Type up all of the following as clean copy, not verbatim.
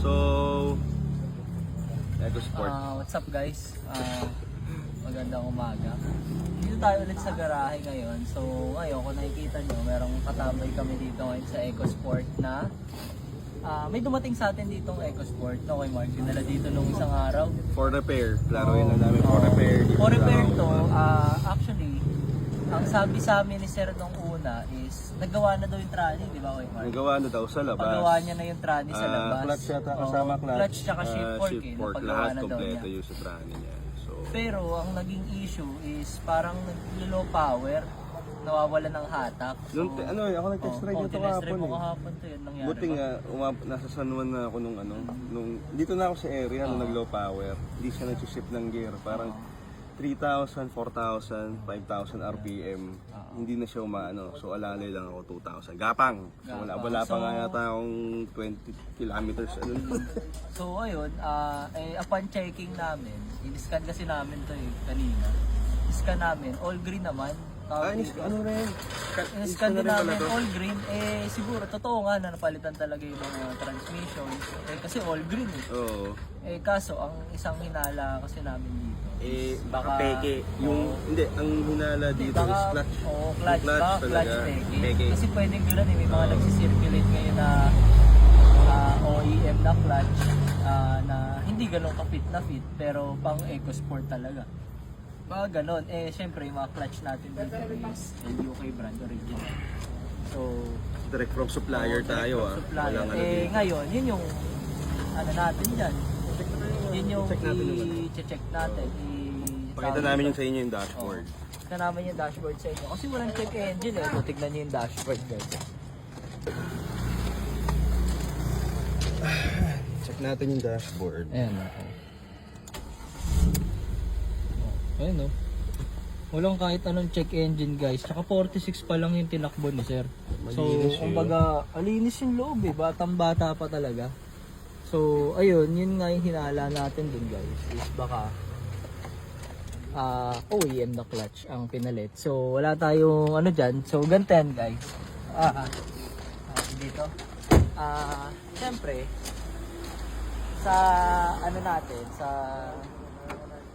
So, Eco Sport. What's up guys? Magandang umaga. Dito tayo ulit sa garahe ngayon. So ngayon kung nakikita nyo, merong katambay kami dito ngayon sa Eco Sport na may dumating sa atin ditong Eco Sport. No, kay Mark, dinala dito nung isang araw. For repair. Klaruin lang namin for repair. For repair to, actually, ang sabi sa amin ni Sir nung una is naggawa na daw yung tranny, di ba kay Mark? Nagawa na daw sa labas. Pagawa niya na yung tranny sa labas. Clutch yata kasama clutch. Clutch tsaka shift fork, shift fork, napagawa lahat na daw niya. kompleto yung sa tranny niya. So, Pero ang naging issue is parang nag-low power, nawawala ng hatak. So, ako nag-test ride nito kahapon mo kahapon to yun nangyari. Buti nga, nasa San Juan na ako nung dito na ako sa area nung nag-low power. Hindi siya nag-shift ng gear. Parang 3,000, 4,000, 5,000 RPM. Hindi na siya umaano. So alalay lang ako 2,000. Gapang. So wala pa nga yata akong 20 kilometers. So ayun, upon checking namin, in-scan kasi namin to kanina. I-scan namin, all green naman. Ano rin? In-scan din namin, all green. Siguro, totoo nga na napalitan talaga yung mga transmissions. Kasi all green Oo. Kaso, ang isang hinala kasi namin dito. Baka peke. Hindi, ang hinala dito is clutch. Oo, clutch. Baka clutch peke. Peke. Kasi pwedeng gano'n may mga nagsisirculate ngayon na OEM na clutch na hindi ganun ka-fit na fit, pero pang EcoSport talaga. Baka ganon. Syempre, yung mga clutch natin dito is UK brand original. So, Direct from supplier tayo supplier. Walang dito. Ngayon, yun yung ano natin dyan. Yun yung Check natin yung i-check natin. Pakita namin yung sa inyo yung dashboard. Pakita namin yung dashboard sa inyo. Kasi walang check engine So, tignan nyo yung dashboard guys. Check natin yung dashboard. Ayan. Ayan walang kahit anong check engine guys. Tsaka 46 pa lang yung tinakbo ni sir. So, kumbaga, alinis yung loob Batang bata pa talaga. So, ayun, yun nga yung hinala natin dun guys. Is baka OEM na clutch ang pinalit. So, wala tayong ano dyan. So, ganito yan guys. Dito. Siyempre, sa ano natin, sa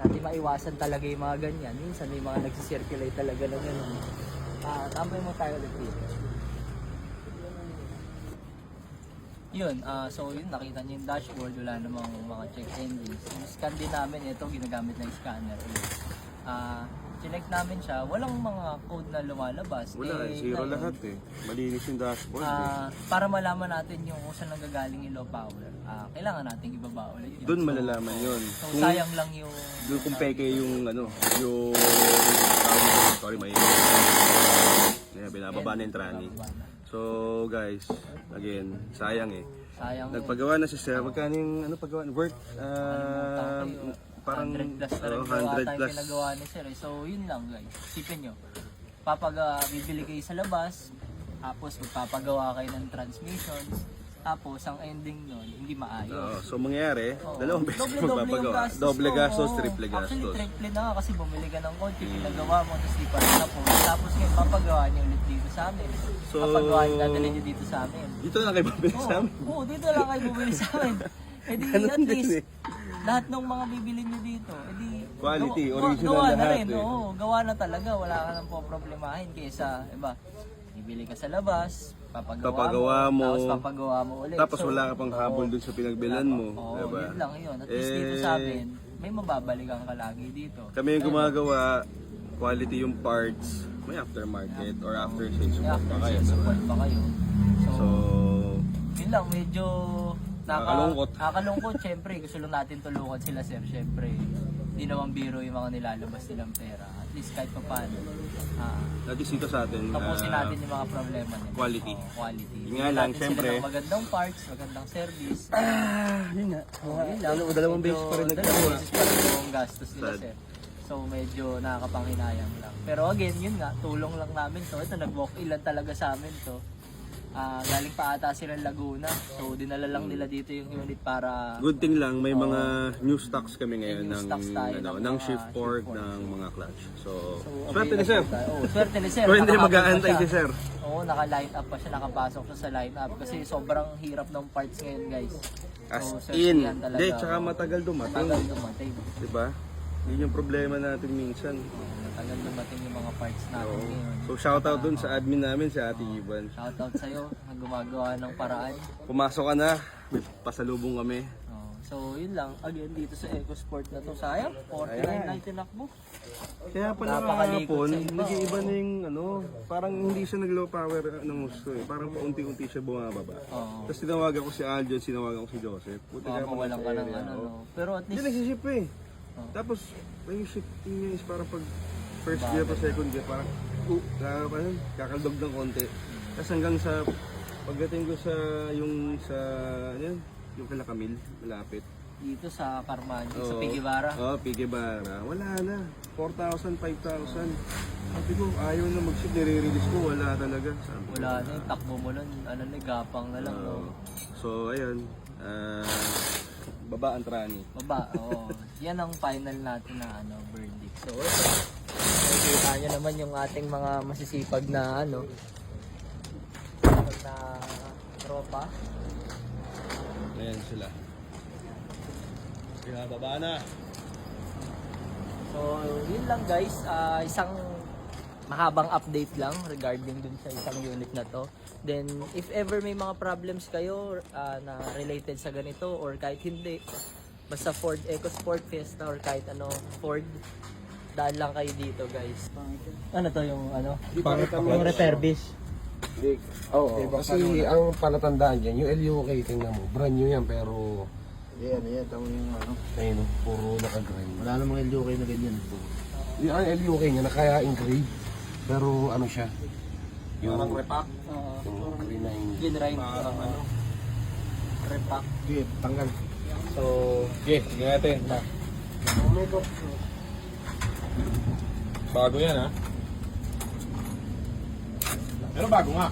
natin maiwasan talaga yung mga ganyan. Minsan may mga nagsisirculate talaga ng ganun. Tambay mo tayo ulit dito. Yun, so yun, nakita niyo yung dashboard, wala namang mga check engines. Yung scan din namin, ito ginagamit na yung scanner. Chinek namin siya, walang mga code na lumalabas. Wala, zero lahat Malinis yung dashboard Para malaman natin yung kung saan nanggagaling yung low power, kailangan natin ibaba ulit yun. Doon malalaman yun. So sayang lang yung Doon kung peke yung yung sorry, may binababa na yung tranny. So guys, again, sayang sayang Nagpagawa na si Sir. Magkano yung paggawa? Worth parang 100 plus na rin 100 plus. pinagawa ni sir So yun lang guys, isipin nyo, bibili kayo sa labas, tapos magpapagawa kayo ng transmissions, tapos ang ending nun hindi maayos. So mangyayari, dalawang beses magpapagawa. Yung Doble gastos, mo. triple gastos. Actually triple na nga kasi bumili ka ng konti, pinagawa mo, tapos di pa rin tapos ngayon papagawa niyo ulit dito sa amin. So, papagawa niyo, dadalhin niyo dito sa amin. Dito na kayo bumili sa amin. Oo, dito lang kayo bumili sa amin. At least, lahat ng mga bibili nyo dito, quality, original gawa na lahat rin, gawa na talaga, wala ka nang problemahin kaysa, bibili ka sa labas, papagawa mo, tapos papagawa mo ulit. Tapos wala ka pang habol dun sa pinagbilan mo. Yun lang yun. At least dito sa amin, may mababalikan ka lagi dito. Kami yung gumagawa, quality yung parts, may aftermarket or after sales support pa kayo. So, yun lang, medyo nakakalungkot. Syempre, gusto lang natin tulungan sila sir. Syempre, hindi naman biro yung mga nilalabas nilang pera. At least kahit pa paano. At least dito sa atin, tapusin natin yung mga problema nila. Quality. Quality. Yun nga lang, syempre. Sila ng magandang parts, magandang service. Yun nga. Yun lang. Dalawang beses pa rin Dalawang beses pa rin yung gastos nila sir. So medyo nakakapanghinayang lang. Pero again, yun nga, tulong lang namin to. Ito, nag-walk-in lang talaga sa amin to. Galing pa ata sila Laguna. So dinala lang nila dito yung unit para Good thing lang, may mga new stocks kami ngayon May new ng, stocks tayo ng ng mga shift fork, shift fork. ng mga clutch. So, So, swerte ni sir. Swerte ni sir. Kung hindi Nakahapon mag-aantay pa si siya. sir. Oo, naka-line up pa siya, nakapasok siya sa line up kasi sobrang hirap ng parts ngayon, guys. As So, in. yan talaga. Hindi, tsaka matagal dumating. Matagal dumating. Diba? Yun yung problema natin minsan. Matagal dumating yung mga parts natin Oo. ngayon. So, shoutout dun sa admin namin, si Ate Ivan. Shoutout sa'yo na gumagawa ng paraan. Pumasok ka na, may pasalubong kami. So, yun lang. Again, dito sa EcoSport na to. Sayang, 49.9 tinakbo. Kaya pala Napakalikot kahapon, sa iba, nag-iiba na yung parang hindi siya nag-low power ng gusto eh. Parang paunti-unti siya bumababa. Oo. Tapos tinawagan ko si Aljon, sinawagan ko si Joseph. Buti Baka ka pa mawalan sa ka ng area, ano, oh. no? Pero at Hindi least, nagsiship eh. Oh. Tapos, yung shifting niya is parang pag first gear to second gear, parang kakaldog ng konti. Tapos hanggang sa, pagdating ko sa, yung kala Camille, malapit. dito sa Carmagno, sa Oo. Pigibara. Oo, Pigibara. Wala na. 4,000, 5,000. Sabi ko, ayaw na mag-ship, nire-release ko, wala talaga. Sabi ko, Wala na yung takbo mo nun, ano na, gapang na lang, no? So, ayun. Baba ang trani. Baba, oo. Yan ang final natin na ano, verdict. So, ito. Nakikita nyo naman yung ating mga masisipag na ano, na tropa. Ayan sila. Kaya baba na. So, yun lang guys. Isang mahabang update lang regarding dun sa isang unit na to. Then, if ever may mga problems kayo na related sa ganito or kahit hindi, basta Ford EcoSport Fiesta or kahit ano, Ford, daan lang kayo dito guys. Ano to yung ano? Yung refurbish. Oo, kasi ang palatandaan dyan, yung LUK, tingnan mo, brand new yan, pero Yan, tama yung ano. ayun, puro naka-grind. Wala namang LUK na ganyan. Yung ang LUK niya, nakaya-engrave, pero ano siya, yung repack. yung green Ginrind. Repack. Sige, tanggal. So, Okay, tingnan natin. Bago yan ha. Pero bago nga.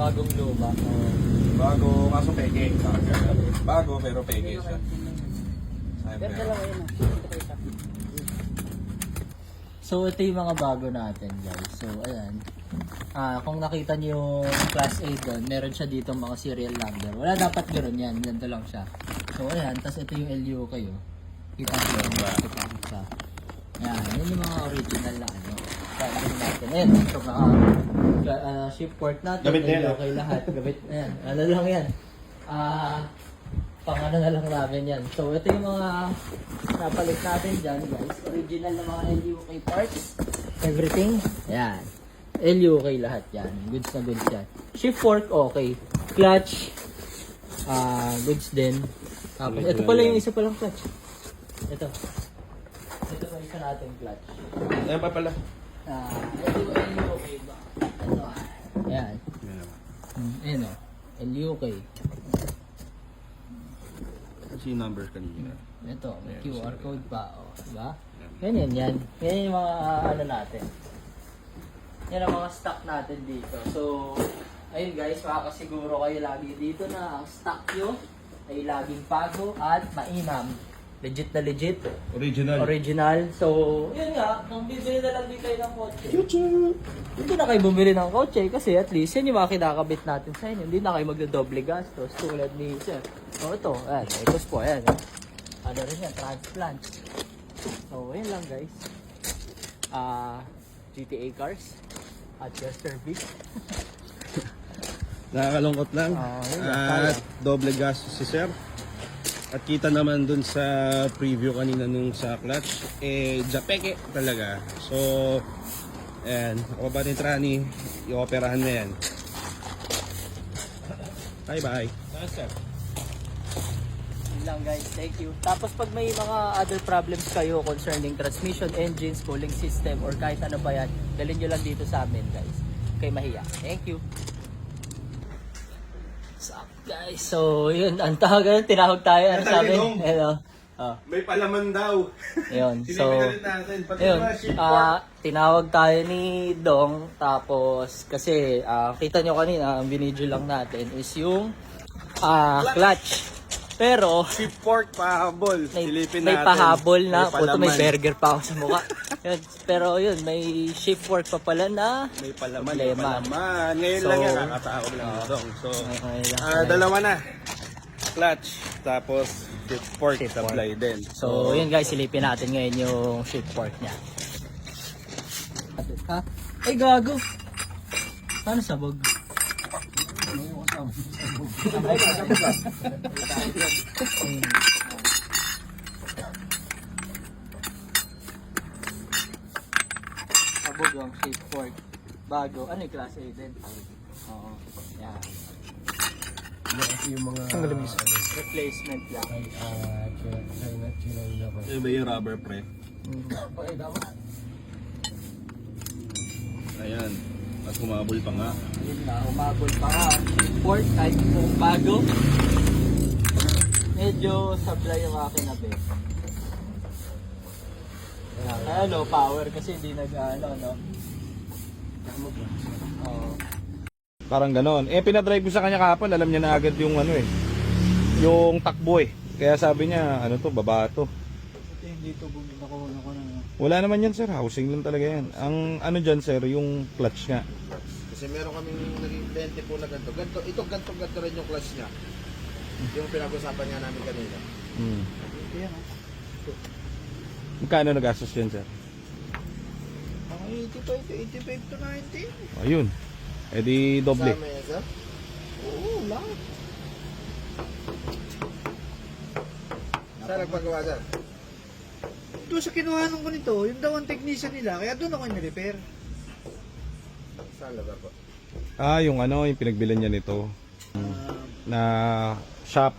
bagong luba. Bago, kaso peke. Bago pero peke siya. So ito yung mga bago natin guys. So ayan. Kung nakita niyo yung Class A doon, meron siya dito mga serial number. Wala dapat ganoon yan. Ganito lang siya. So ayan. Tapos ito yung LU kayo. Kita niyo ba? Kita siya. Ayan. Yan yung mga original na ano. Sabi natin. Ayan. Ito ship port natin. Gamit na yan, LU kayo lahat. Gamit na yan. Ano lang yan. Pang ano na lang namin yan. So ito yung mga napalit natin dyan guys. Original na mga LUK parts. Everything. Ayan. LUK lahat yan. Goods na goods yan. Shift fork okay. Clutch. Goods din. Tapos ito pala yung isa palang clutch. Ito. Ito pa isa nating clutch. Ayan pa pala. LUK ba? Ito. Ayan. Ayan o. LUK. Kasi yung numbers kanina. Ito, may QR code pa, o, diba? Ganyan yan. Yan yung mga ano natin. Yan ang mga stock natin dito. So, ayun guys, makakasiguro kayo lagi dito na ang stock nyo ay laging bago at mainam. Legit na legit. Original. So, yun nga, kung bibili na lang din kayo ng kotse. Hindi na kayo bumili ng kotse kasi at least yan yung mga kinakabit natin sa inyo. Hindi na kayo magdodoble gastos tulad ni Sir. O ito, ayan, Ecos po, ayan. Ano rin yan, transplant. So, yun lang guys. GTA cars at your service. Nakakalungkot lang. Yun lang, At doble gastos si sir. At kita naman dun sa preview kanina nung sa clutch, japeke talaga. So, ayan, ako ba ni Trani, i-operahan na yan. Bye-bye. Yun lang guys, thank you. Tapos pag may mga other problems kayo concerning transmission, engines, cooling system, or kahit ano ba yan, dalhin nyo lang dito sa amin guys. Kay Mahiya. Thank you. What's up guys? So yun, ang tawag, tinawag tayo. Ano sabi? Hello. May palaman daw. Ayun. So, Sinipinalit natin. Pati ayun. mga sheet pork. Tinawag tayo ni Dong. Tapos, kasi, kita nyo kanina, ang binidyo lang natin is yung clutch. Pero, Sheep pork pahabol. may Silipin may natin. pahabol na. May Puto, may palaman. burger pa ako sa mukha. Yun. Pero yun, may shift work pa pala na. May palaman. Problema. May palaman. Ngayon So, lang yan. Kakatawag lang ito. So, Okay. dalawa na. Clutch. Tapos, sheep pork. Sheep pork. Supply din. So, yun guys, silipin natin ngayon yung shift work niya. Ha? Ay, gago! Paano sabog? Sabog ang shift work. Bago. Ano yung klase din? Oo. Yan. Kasi yung mga... Replacement lang. China ba? Yung ba yung rubber prep? Okay, dapat. Ayan. At humabol pa nga. Ayun na, umabol pa ka. Port kahit kung bago. Medyo sablay yung akin na bed. Kaya low power kasi hindi nag-ano, no? Oo. Parang ganon. Pinadrive ko sa kanya kahapon, alam niya na agad yung ano yung takbo Kaya sabi niya, ano to, baba to. Hindi to bumili ko na. Wala naman yan sir, housing lang talaga yan. Ang ano dyan sir, yung clutch nga. Kasi meron kaming naging 20 po na ganito. Ganto rin yung clutch niya. Yung pinag-usapan nga namin kanina. Yan, Magkano nagastos yan sir? Mga 85 to 90. Ayun. Di doble. Sama yan, sir? Oo, lahat. Saan nagpagawa, sir? Doon sa kinuhanan ko nito, yung daw ang technician nila, kaya doon ako ni-repair. Saan lugar po? Yung ano, yung pinagbilan niya nito. Na shop.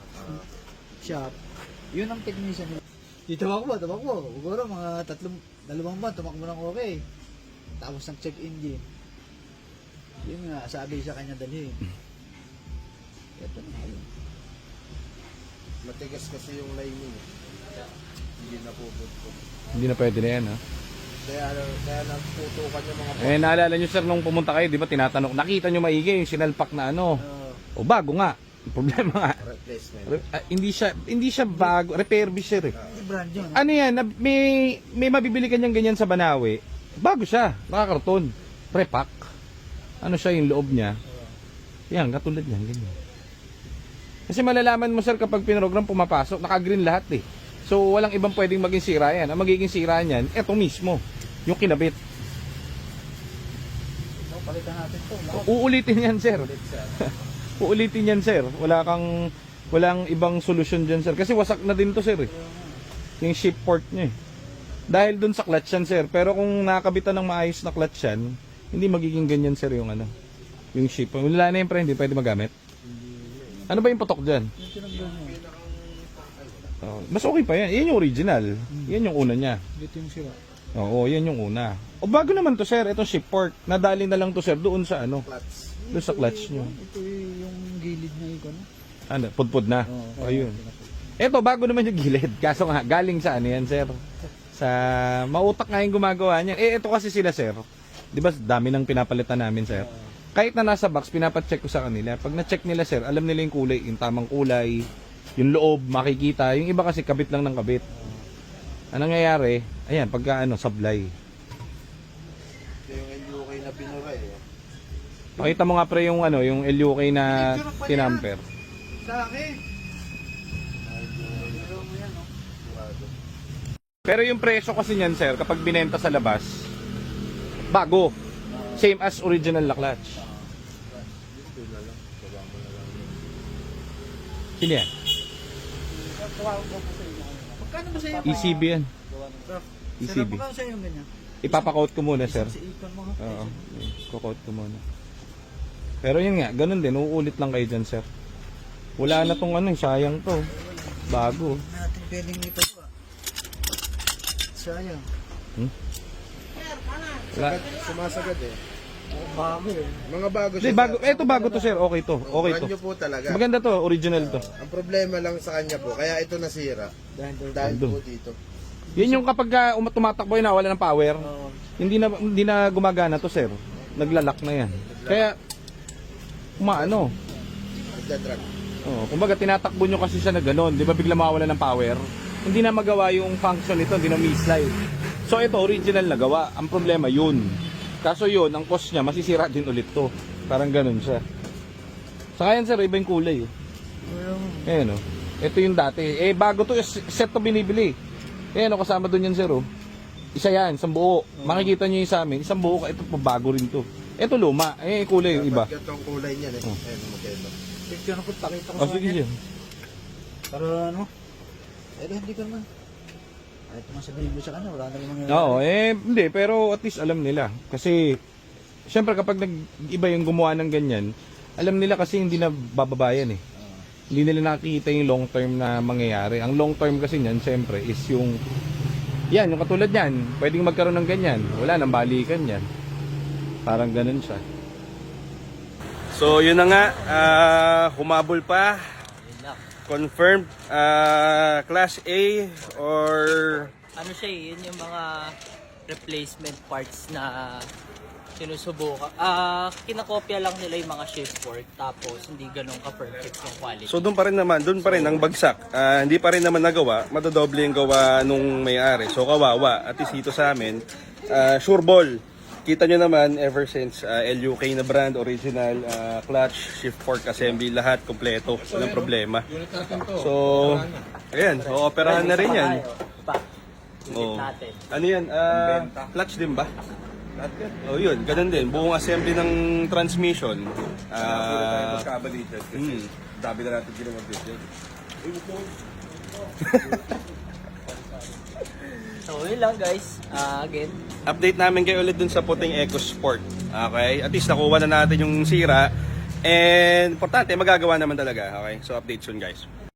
Shop. Yun ang technician nila. Di tumakbo. Siguro mga 2 buwan, tumakbo ng okay. Tapos nag-check engine. Yun nga, sabi sa kanya dalhin. Ito na yun. Matigas kasi yung lining. Hindi na po po. Hindi na pwede na yan ha. Kaya nagputukan yung mga Naalala nyo sir, nung pumunta kayo, di ba tinatanong, nakita nyo maigi yung sinalpak na ano. O bago nga. Ang problema nga. replacement. Hindi siya bago, repairbish sir Yung brand yun. Ano yan, may mabibili ka niyang ganyan sa Banawi. Bago siya, nakakarton. Repack. Ano siya yung loob niya. Yan, katulad yan, ganyan. Kasi malalaman mo sir kapag pinrogram pumapasok, naka-green lahat So walang ibang pwedeng maging sira yan. Ang magiging sira niyan, eto mismo, yung kinabit. So, palitan natin to. Uulitin yan sir. Uulitin yan sir. Walang ibang solusyon dyan sir. Kasi wasak na din to sir Yung ship port niya Dahil dun sa clutch yan sir. Pero kung nakabitan ng maayos na clutch yan, hindi magiging ganyan sir yung ano. Yung ship. Wala na yung pre, hindi pwede magamit. Ano ba yung putok dyan? Mas okay pa yan. Yan yung original. Yan yung una niya. Dito yung sira. Oo, yan yung una. O bago naman to sir, itong ship port. Nadali na lang to sir doon sa ano. Clutch. Doon sa clutch nyo. Ito yung gilid na ikon. Ano, pudpud na. Ayun. Eto, bago naman yung gilid. Kaso nga, galing sa ano yan sir? Sa mautak nga yung gumagawa niyan. Ito kasi sila sir. Di ba dami nang pinapalitan namin sir? Kahit na nasa box, pinapacheck ko sa kanila. Pag na-check nila sir, alam nila yung kulay, yung tamang kulay, yung loob, makikita. Yung iba kasi kabit lang ng kabit. Anong nangyayari? Ayan, pagka ano, sablay. Ito yung LUK na pinura Pakita mo nga pre yung ano, yung LUK na tinamper. Sa akin. Pero yung presyo kasi niyan sir, kapag binenta sa labas, bago. Same as original na clutch. Sino yan? Magkano ba sa'yo? ECB yan. Sir, ECB. magkano sa'yo yung ganyan? Ipapakot ko muna sir. Sa ikon mo nga. Oo. Kukot ko muna. Pero yun nga, ganun din. Uulit lang kayo dyan, sir. Wala na tong ano, sayang to. Bago. Natin pwedeng ito ba? Sayang. Wala. Sumasagad Bago eh. Mga bago Hindi, siya. bago. Eto bago to sir. Okay to. Okay to. Brand new po talaga. Maganda to. Original to. Ang problema lang sa kanya po, kaya ito nasira. Dahil po dito. Yan yung kapag tumatakbo yun, wala ng power. Hindi na gumagana to sir. Naglalak na yan. Kaya, umaano. Nagdadrag. Oh, kumbaga tinatakbo nyo kasi siya na gano'n, di ba bigla mawawala ng power? Hindi na magawa yung function nito, hindi na mislide. So ito, original na gawa. Ang problema yun. Kaso yun, ang cost niya, masisira din ulit to. Parang gano'n siya. Saka yan sir, iba yung kulay. Ayan o. Ito yung dati. Bago to, set to binibili. Ayan o, kasama doon yan sir o. Isa yan, isang buo. Makikita nyo yung sa amin, isang buo, ito bago rin to. Ito luma, kulay yung iba. Dapat itong kulay niyan eh. Oh. Ayan, magkano. Picture na po, pakita ko Oh, sige kanya. yan. Para ano? Hindi ka naman. Ay, ito nga sabihin mo sa kanya, wala na namang Oo, hindi, pero at least alam nila. Kasi, syempre kapag nag-iba yung gumawa ng ganyan, alam nila kasi hindi na bababayan eh. Hindi nila nakikita yung long term na mangyayari. Ang long term kasi niyan, syempre, is yung yung katulad niyan, pwedeng magkaroon ng ganyan. Wala nang balikan yan. Parang ganun siya. So yun na nga, humabol pa. Confirmed Class A or Ano siya yun yung mga replacement parts na sinusubukan. Kinakopya lang nila yung mga shift work tapos hindi ganun ka-perfect yung quality. so doon pa rin ang bagsak. Hindi pa rin naman nagawa, madodoble yung gawa nung may-ari. So kawawa, at least dito sa amin, sure ball. Kita nyo naman, ever since LUK na brand, original, clutch, shift fork, assembly, lahat kompleto. Walang problema. So, ayan, operahan na rin yan. Pa, Oh. natin. Ano yan? Clutch din ba? Oh, yun. Ganun din. Buong assembly ng transmission. Magkabalitan kasi dami na natin ginawa video. So yun lang guys. Again, Update namin kayo ulit dun sa puting EcoSport. Okay? At least nakuha na natin yung sira. And importante, magagawa naman talaga. Okay? So update soon guys.